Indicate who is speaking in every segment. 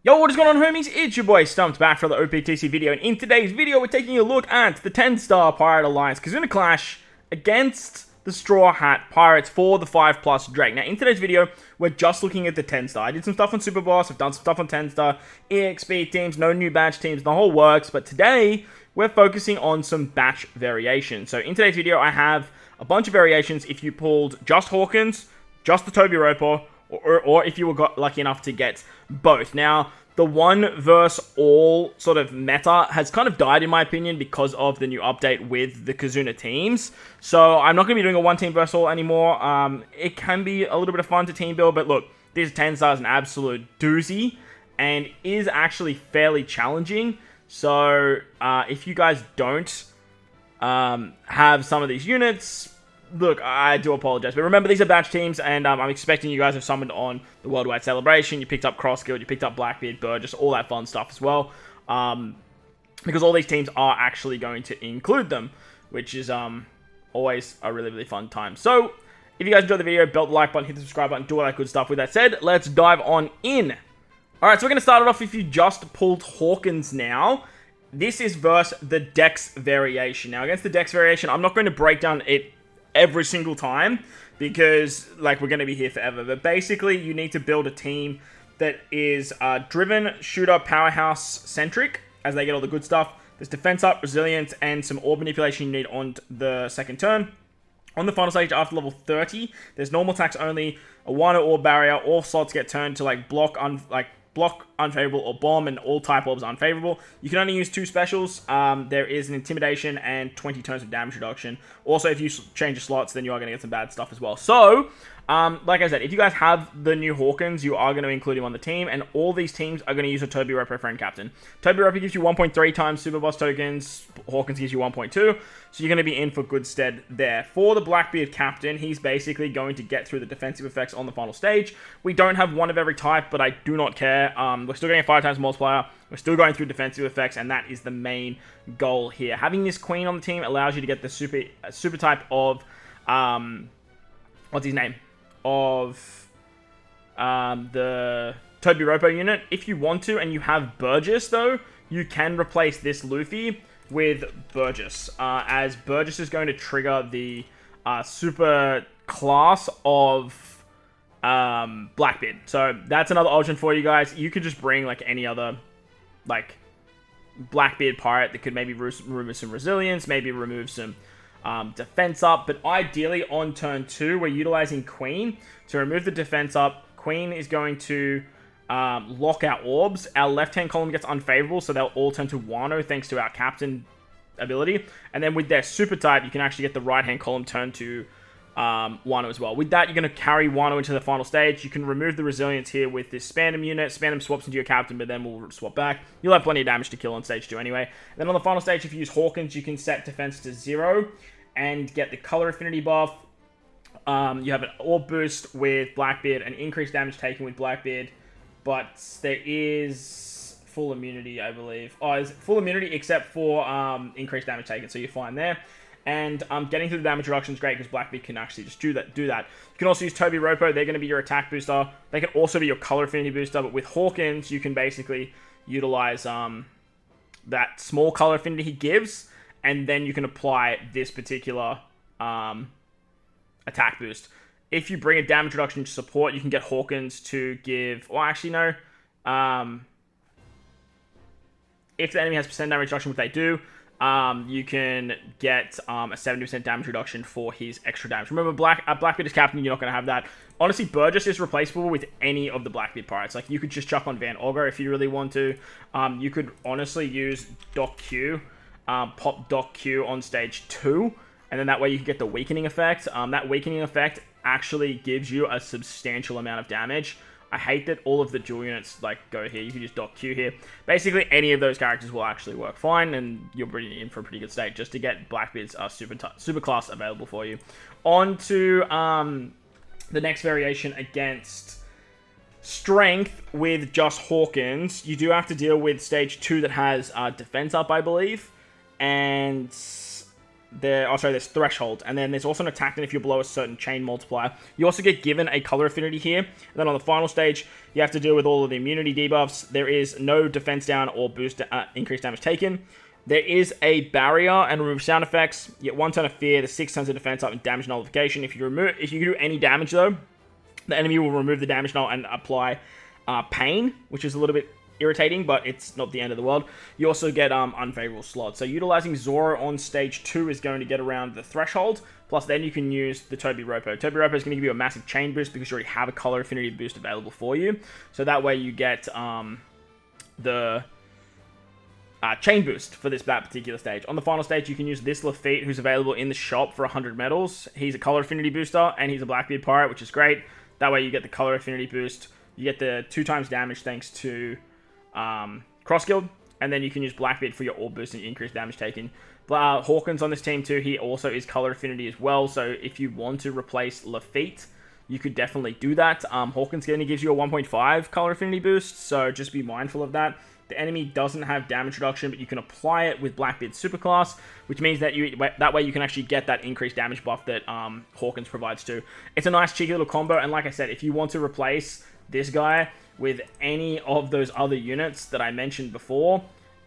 Speaker 1: Yo, what is going on, homies? It's your boy Stumped back for the OPTC video, and in today's video, we're taking a look at the 10-star Pirate Alliance KIZUNA Clash against the Straw Hat Pirates for the 5+ Drey. Now, in today's video, we're just looking at the 10-star. I did some stuff on Super Boss, I've done some stuff on 10-star, EXP teams, no new badge teams, the whole works, but today, we're focusing on some batch variations. So, in today's video, I have a bunch of variations if you pulled just Hawkins, just the Tobi Roppo, or if you were lucky enough to get both. Now, the one versus all sort of meta has kind of died, in my opinion, because of the new update with the KIZUNA teams. So I'm not going to be doing a one team versus all anymore. It can be a little bit of fun to team build, but look, this 10-star is an absolute doozy and is actually fairly challenging. So if you guys don't have some of these units, look, I do apologize, but remember, these are batch teams, and I'm expecting you guys have summoned on the Worldwide Celebration, you picked up Cross Guild, you picked up Blackbeard, Burgess, all that fun stuff as well, because all these teams are actually going to include them, which is always a really, really fun time. So, if you guys enjoyed the video, belt the like button, hit the subscribe button, do all that good stuff. With that said, let's dive on in. Alright, so we're going to start it off if you just pulled Hawkins now. This is versus the Dex variation. Now, against the Dex variation, I'm not going to break down it every single time, because like we're going to be here forever, but basically you need to build a team that is driven, shooter, powerhouse centric, as they get all the good stuff. There's defense up, resilience, and some orb manipulation you need on the second turn. On the final stage, after level 30, there's normal attacks only, a Wano orb barrier, all slots get turned to like block unfavorable or bomb, and all type orbs are unfavorable. You can only use 2 specials. There is an intimidation and 20 turns of damage reduction. Also, if you change your slots, then you are going to get some bad stuff as well. So, like I said, if you guys have the new Hawkins, you are going to include him on the team, and all these teams are going to use a Tobi Roppo friend captain. Tobi Roppo gives you 1.3 times Super Boss tokens, Hawkins gives you 1.2, so you're going to be in for good stead there. For the Blackbeard captain, he's basically going to get through the defensive effects on the final stage. We don't have one of every type, but I do not care. We're still getting 5 times multiplier, we're still going through defensive effects, and that is the main goal here. Having this queen on the team allows you to get the super type of, what's his name? Of the Tobi Roppo unit. If you want to, and you have Burgess though, you can replace this Luffy with Burgess, as Burgess is going to trigger the super class of Blackbeard. So that's another option for you guys. You could just bring like any other like Blackbeard pirate that could maybe remove some resilience, maybe remove some defense up, but ideally on turn 2 we're utilizing Queen to remove the defense up. Queen is going to lock our orbs. Our left hand column gets unfavorable, so they'll all turn to Wano thanks to our captain ability, and then with their super type you can actually get the right hand column turn to Wano as well. With that, you're going to carry Wano into the final stage. You can remove the resilience here with this Spandam unit. Spandam swaps into your captain, but then we'll swap back. You'll have plenty of damage to kill on stage 2 anyway. And then on the final stage, if you use Hawkins, you can set defense to 0 and get the color affinity buff. You have an orb boost with Blackbeard and increased damage taken with Blackbeard, but there is full immunity, I believe. Oh, it's full immunity except for increased damage taken, so you're fine there. And getting through the damage reduction is great because Blackbeard can actually just do that. You can also use Tobi Roppo. They're going to be your attack booster. They can also be your color affinity booster. But with Hawkins, you can basically utilize that small color affinity he gives, and then you can apply this particular attack boost. If you bring a damage reduction to support, you can get Hawkins to give... Well, actually, no. If the enemy has percent damage reduction, which they do, you can get a 70% damage reduction for his extra damage. Remember, Blackbeard is captain, you're not going to have that. Honestly, Burgess is replaceable with any of the Blackbeard pirates. Like, you could just chuck on Van Augur if you really want to. You could honestly use Doc Q, pop Doc Q on stage 2, and then that way you can get the weakening effect. That weakening effect actually gives you a substantial amount of damage. I hate that all of the dual units like go here. You can use Doc Q here. Basically, any of those characters will actually work fine, and you're in for a pretty good state just to get Blackbeard's super class available for you. On to the next variation against Strength with just Hawkins. You do have to deal with stage 2 that has defense up, I believe, and there's Threshold, and then there's also an attack that if you're below a certain chain multiplier. You also get given a color affinity here, and then on the final stage, you have to deal with all of the immunity debuffs. There is no defense down or boost increased damage taken. There is a barrier and remove sound effects. You get 1 turn of fear, the 6 turns of defense up, and damage nullification. If you do any damage though, the enemy will remove the damage null and apply pain, which is a little bit irritating, but it's not the end of the world. You also get unfavorable slots. So utilizing Zoro on stage 2 is going to get around the threshold. Plus then you can use the Tobi Roppo. Tobi Roppo is going to give you a massive chain boost because you already have a color affinity boost available for you. So that way you get the chain boost for that particular stage. On the final stage, you can use this Lafitte, who's available in the shop for 100 medals. He's a color affinity booster, and he's a Blackbeard pirate, which is great. That way you get the color affinity boost. You get the 2 times damage thanks to cross guild, and then you can use Blackbeard for your orb boost and increased damage taken. Hawkins on this team too, he also is color affinity as well, so if you want to replace Lafitte, you could definitely do that. Hawkins only gives you a 1.5 color affinity boost, so just be mindful of that. The enemy doesn't have damage reduction, but you can apply it with Blackbeard's superclass, which means that that way you can actually get that increased damage buff that Hawkins provides too. It's a nice cheeky little combo, and like I said, if you want to replace this guy with any of those other units that I mentioned before,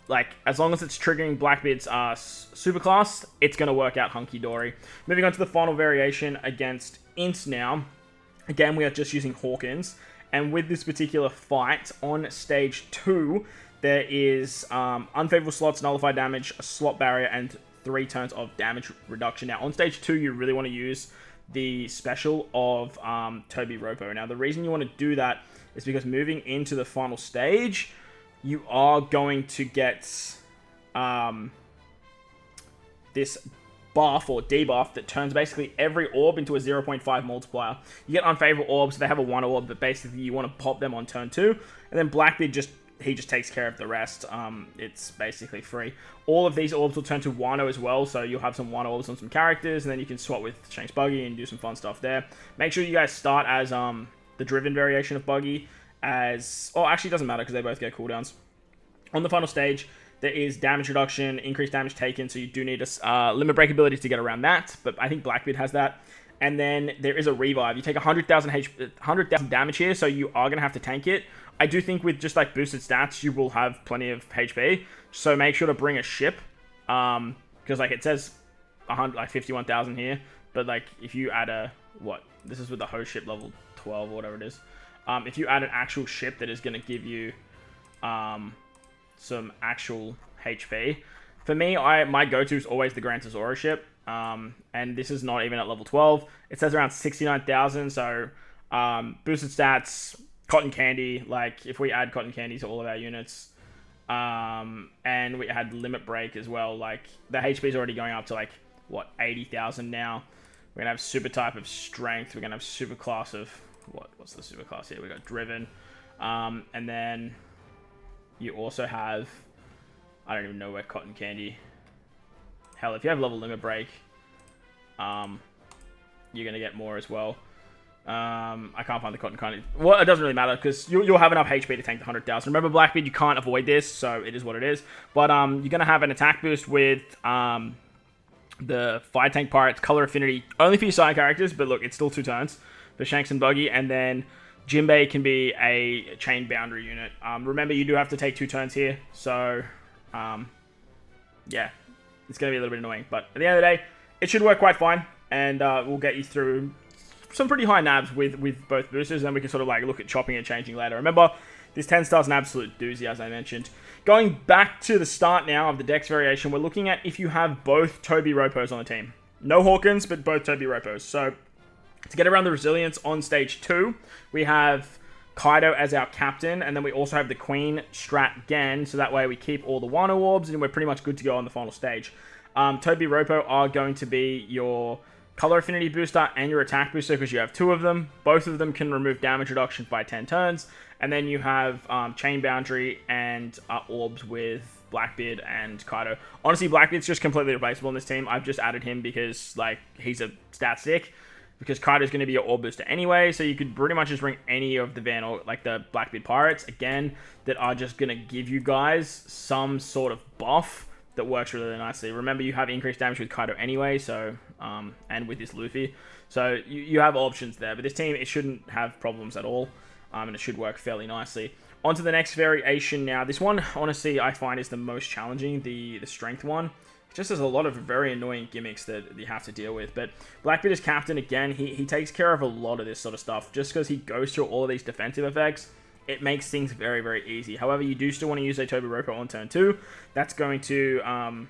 Speaker 1: like, as long as it's triggering Blackbeard's superclass, it's going to work out hunky-dory. Moving on to the final variation against Ints now. Again, we are just using Hawkins, and with this particular fight on stage 2, there is unfavorable slots, nullified damage, a slot barrier, and 3 turns of damage reduction. Now, on stage 2, you really want to use the special of Tobi Roppo. Now, the reason you want to do that is because moving into the final stage, you are going to get this buff or debuff that turns basically every orb into a 0.5 multiplier. You get unfavorable orbs, they have a 1 orb, but basically you want to pop them on turn 2, and then Blackbeard just takes care of the rest. It's basically free. All of these orbs will turn to Wano as well, so you'll have some Wano orbs on some characters, and then you can swap with Shank's Buggy and do some fun stuff there. Make sure you guys start as the driven variation of Buggy, actually it doesn't matter because they both get cooldowns. On the final stage, there is damage reduction, increased damage taken, so you do need a limit break ability to get around that, but I think Blackbeard has that. And then there is a revive. You take 100,000 damage here, so you are going to have to tank it. I do think with just like boosted stats, you will have plenty of HP, so make sure to bring a ship, because like it says 51,000 here, but like if you add this is with the host ship level 12 or whatever it is. If you add an actual ship that is going to give you some actual HP. For me, my go-to is always the Gran Tesoro ship, and this is not even at level 12. It says around 69,000, so boosted stats, cotton candy, like if we add cotton candy to all of our units, and we add limit break as well, like the HP is already going up to 80,000 now. We're going to have super type of strength, we're going to have super class of, what's the super class here? We got driven, and then you also have, I don't even know where cotton candy. Hell, if you have level limit break, you're gonna get more as well. I can't find the cotton candy. Well, it doesn't really matter because you'll have enough HP to tank the 100,000. Remember, Blackbeard, you can't avoid this, so it is what it is. But you're gonna have an attack boost with the Fire Tank Pirates color affinity only for your side characters. But look, it's still 2 turns for Shanks and Buggy, and then Jimbei can be a chain boundary unit. Remember, you do have to take 2 turns here, so yeah, it's going to be a little bit annoying. But at the end of the day, it should work quite fine, and we'll get you through some pretty high nabs with both boosters, and then we can sort of look at chopping and changing later. Remember, this 10 star's an absolute doozy, as I mentioned. Going back to the start now of the Dex variation, we're looking at if you have both Tobi Roppos on the team. No Hawkins, but both Tobi Roppos. So to get around the resilience on stage 2, we have Kaido as our captain, and then we also have the Queen strat again, so that way we keep all the Wano orbs, and we're pretty much good to go on the final stage. Tobi Roppo are going to be your color affinity booster and your attack booster because you have 2 of them. Both of them can remove damage reduction by 10 turns, and then you have chain boundary and orbs with Blackbeard and Kaido. Honestly, Blackbeard's just completely replaceable in this team. I've just added him because he's a stat stick. Because Kaido's going to be your orb booster anyway, so you could pretty much just bring any of the the Blackbeard Pirates, again, that are just going to give you guys some sort of buff that works really, really nicely. Remember, you have increased damage with Kaido anyway, so and with this Luffy, so you have options there. But this team, it shouldn't have problems at all, and it should work fairly nicely. On to the next variation now. This one, honestly, I find is the most challenging, the strength one. It just has a lot of very annoying gimmicks that you have to deal with. But Blackbeard is captain again. He takes care of a lot of this sort of stuff. Just because he goes through all of these defensive effects, it makes things very, very easy. However, you do still want to use a Tobi Roppo on turn 2. That's going to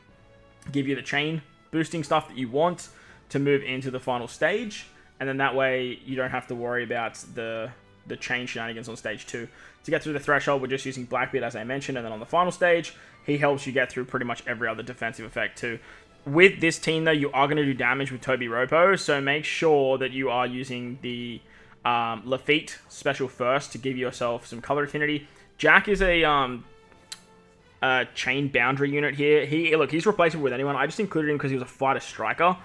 Speaker 1: give you the chain boosting stuff that you want to move into the final stage. And then that way, you don't have to worry about the chain shenanigans on stage 2. To get through the threshold, we're just using Blackbeard, as I mentioned, and then on the final stage, he helps you get through pretty much every other defensive effect too. With this team, though, you are going to do damage with Tobi Roppo, so make sure that you are using the Lafitte special first to give yourself some color affinity. Jack is a chain boundary unit here. He's replaceable with anyone. I just included him because he was a fighter striker.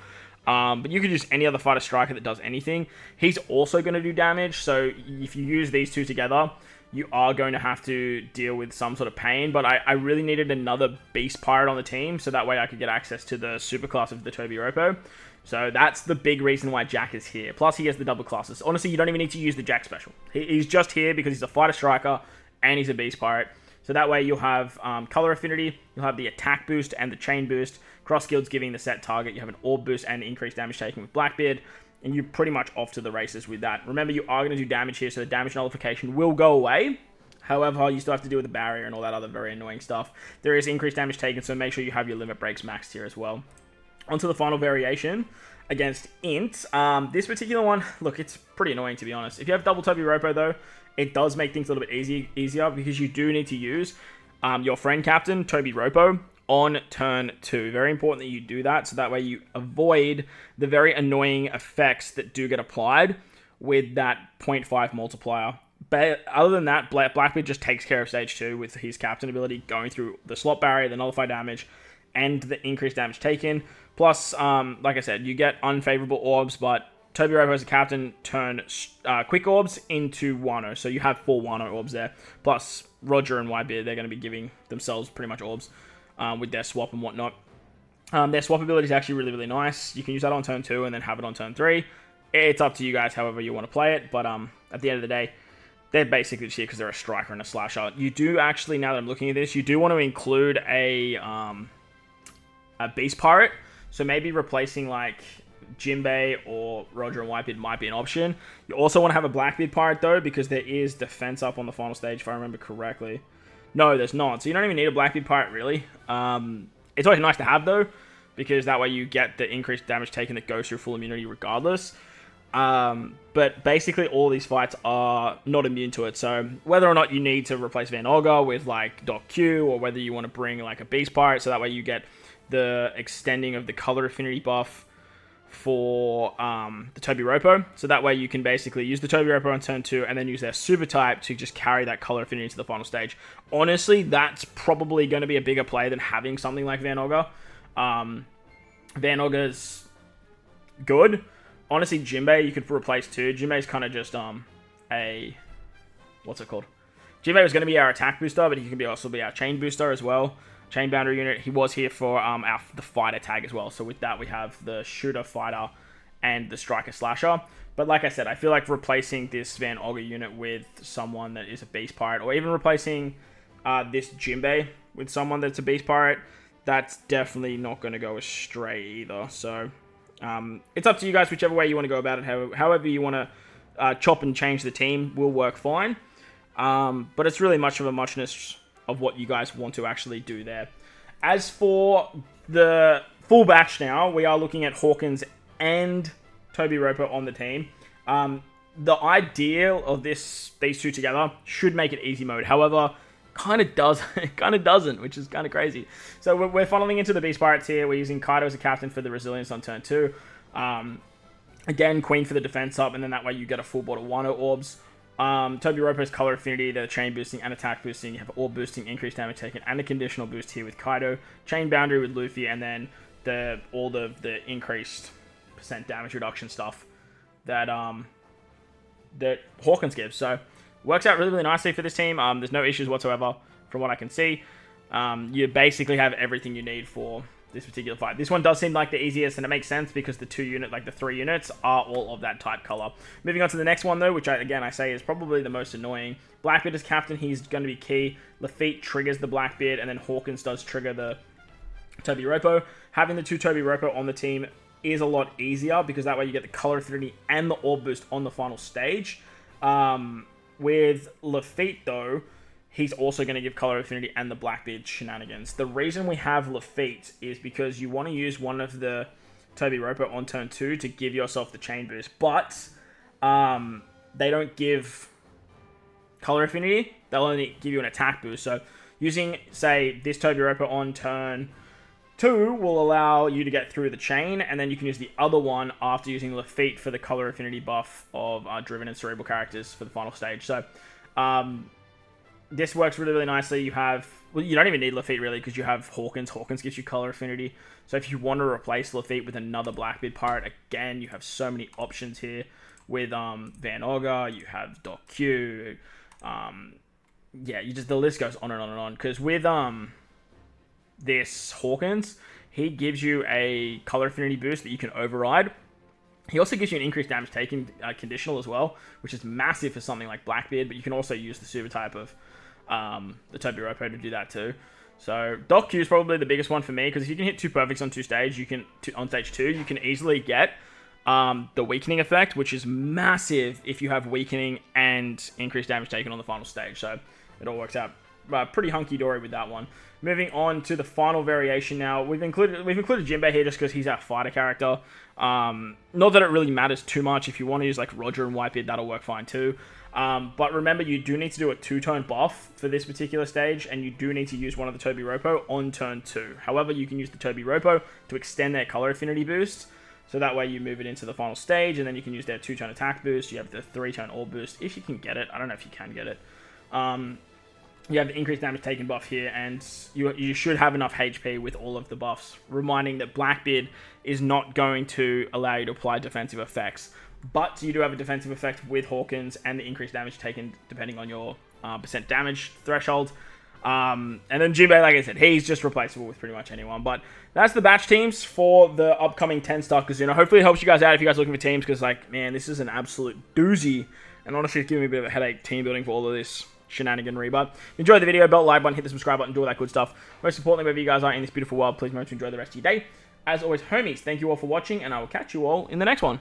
Speaker 1: But you could use any other fighter striker that does anything. He's also going to do damage, so if you use these two together, you are going to have to deal with some sort of pain. But I really needed another beast pirate on the team, so that way I could get access to the super class of the Tobi Roppo. So that's the big reason why Jack is here. Plus, he has the double classes. Honestly, you don't even need to use the Jack special. He's just here because he's a fighter striker and he's a beast pirate. So that way you'll have color affinity, you'll have the attack boost and the chain boost. Cross guilds giving the set target. You have an orb boost and increased damage taken with Blackbeard. And you're pretty much off to the races with that. Remember, you are going to do damage here, so the damage nullification will go away. However, you still have to deal with the barrier and all that other very annoying stuff. There is increased damage taken, so make sure you have your limit breaks maxed here as well. Onto the final variation against Int. This particular one, look, it's pretty annoying to be honest. If you have double Tobi Roppo though, it does make things a little bit easier because you do need to use your friend captain, Tobi Roppo, on turn 2. Very important that you do that, so that way you avoid the very annoying effects that do get applied with that 0.5 multiplier. But other than that, Blackbeard just takes care of stage 2 with his captain ability, going through the slot barrier, the nullify damage, and the increased damage taken. Plus, like I said, you get unfavorable orbs, but Tobi Roppo as a captain turn quick orbs into Wano, so you have 4 Wano orbs there. Plus, Roger and Whitebeard, they're going to be giving themselves pretty much orbs with their swap and whatnot. Their swap ability is actually really, really nice. You can use that on turn 2 and then have it on turn 3. It's up to you guys however you want to play it, but at the end of the day, they're basically just here because they're a striker and a slasher. You do actually, now that I'm looking at this, you do want to include a beast pirate. So maybe replacing like Jinbei or Roger and Whitebeard might be an option. You also want to have a Blackbeard pirate though, because there is defense up on the final stage if I remember correctly. No, there's not. So you don't even need a Blackbeard pirate really. It's always nice to have though, because that way you get the increased damage taken that goes through full immunity regardless. But basically all these fights are not immune to it, so whether or not you need to replace Van Ogre with like Doc Q, or whether you want to bring like a Beast Pirate, so that way you get the extending of the color affinity buff for the Tobi Roppo, so that way you can basically use the Tobi Roppo on turn 2 and then use their super type to just carry that color affinity to the final stage. Honestly, that's probably going to be a bigger play than having something like Van Ogre. Van Ogre's good. Honestly, Jinbei you could replace too. Jinbei's kind of just what's it called? Jinbei was going to be our attack booster, but he can also be our chain booster as well. Chain boundary unit. He was here for the fighter tag as well. So with that, we have the shooter, fighter, and the striker slasher. But like I said, I feel like replacing this Van Ogre unit with someone that is a beast pirate, or even replacing this Jinbei with someone that's a beast pirate, that's definitely not going to go astray either. So it's up to you guys, whichever way you want to go about it. However you want to chop and change the team will work fine. But it's really much of a muchness of what you guys want to actually do there. As for the full batch now, we are looking at Hawkins and Tobi Roppo on the team. The idea of these two together should make it easy mode. However, kind of doesn't, which is kind of crazy. So we're funneling into the Beast Pirates here. We're using Kaido as a captain for the resilience on turn 2. Again, Queen for the defense up, and then that way you get a full board of Wano orbs. Tobi Roppo's color affinity, the chain boosting and attack boosting. You have orb boosting, increased damage taken, and a conditional boost here with Kaido. Chain boundary with Luffy, and then all the increased % damage reduction stuff that Hawkins gives. So works out really, really nicely for this team. There's no issues whatsoever from what I can see. you basically have everything you need for this particular fight. This one does seem like the easiest, and it makes sense because the 3 units are all of that type color. Moving on to the next one though, which I say is probably the most annoying. Blackbeard is captain, he's going to be key. Lafitte triggers the Blackbeard, and then Hawkins does trigger the Tobi Roppo. Having the 2 Tobi Roppo on the team is a lot easier because that way you get the color affinity and the orb boost on the final stage. With Lafitte though, he's also going to give color affinity and the Blackbeard shenanigans. The reason we have Lafitte is because you want to use one of the Tobi Roppo on turn 2 to give yourself the chain boost, but they don't give color affinity. They'll only give you an attack boost. So using, say, this Tobi Roppo on turn 2 will allow you to get through the chain, and then you can use the other one after using Lafitte for the color affinity buff of Driven and Cerebral characters for the final stage. So this works really, really nicely. You have, well, you don't even need Lafitte really because you have Hawkins. Hawkins gives you color affinity. So if you want to replace Lafitte with another Blackbeard pirate, again, you have so many options here with Van Ogre. You have Doc Q. Yeah, the list goes on and on and on. Because with this Hawkins, he gives you a color affinity boost that you can override. He also gives you an increased damage taken conditional as well, which is massive for something like Blackbeard, but you can also use the super type of the Tobi Roppo to do that too. So Doc Q is probably the biggest one for me, because if you can hit 2 perfects on on stage 2, you can easily get the weakening effect, which is massive if you have weakening and increased damage taken on the final stage. So it all works out pretty hunky-dory with that one. Moving on to the final variation now. We've included Giampier here just because he's our fighter character. Not that it really matters too much. If you want to use like Roger and Whitebeard, that'll work fine too. But remember, you do need to do a 2-tone buff for this particular stage, and you do need to use one of the Tobi Roppo on turn 2. However, you can use the Tobi Roppo to extend their color affinity boost. So that way you move it into the final stage, and then you can use their 2-tone attack boost. You have the 3-tone orb boost, if you can get it. I don't know if you can get it. You have the increased damage taken buff here, and you should have enough HP with all of the buffs. Reminding that Blackbeard is not going to allow you to apply defensive effects, but you do have a defensive effect with Hawkins and the increased damage taken depending on your percent damage threshold. And then Giampier, like I said, he's just replaceable with pretty much anyone. But that's the batch teams for the upcoming 10-star KIZUNA. Hopefully it helps you guys out if you guys are looking for teams, because, like, man, this is an absolute doozy. And honestly, it's giving me a bit of a headache team building for all of this shenaniganry. But enjoy the video, belt like button, hit the subscribe button, do all that good stuff. Most importantly, wherever you guys are in this beautiful world, please remember to enjoy the rest of your day. As always, homies, thank you all for watching, and I will catch you all in the next one.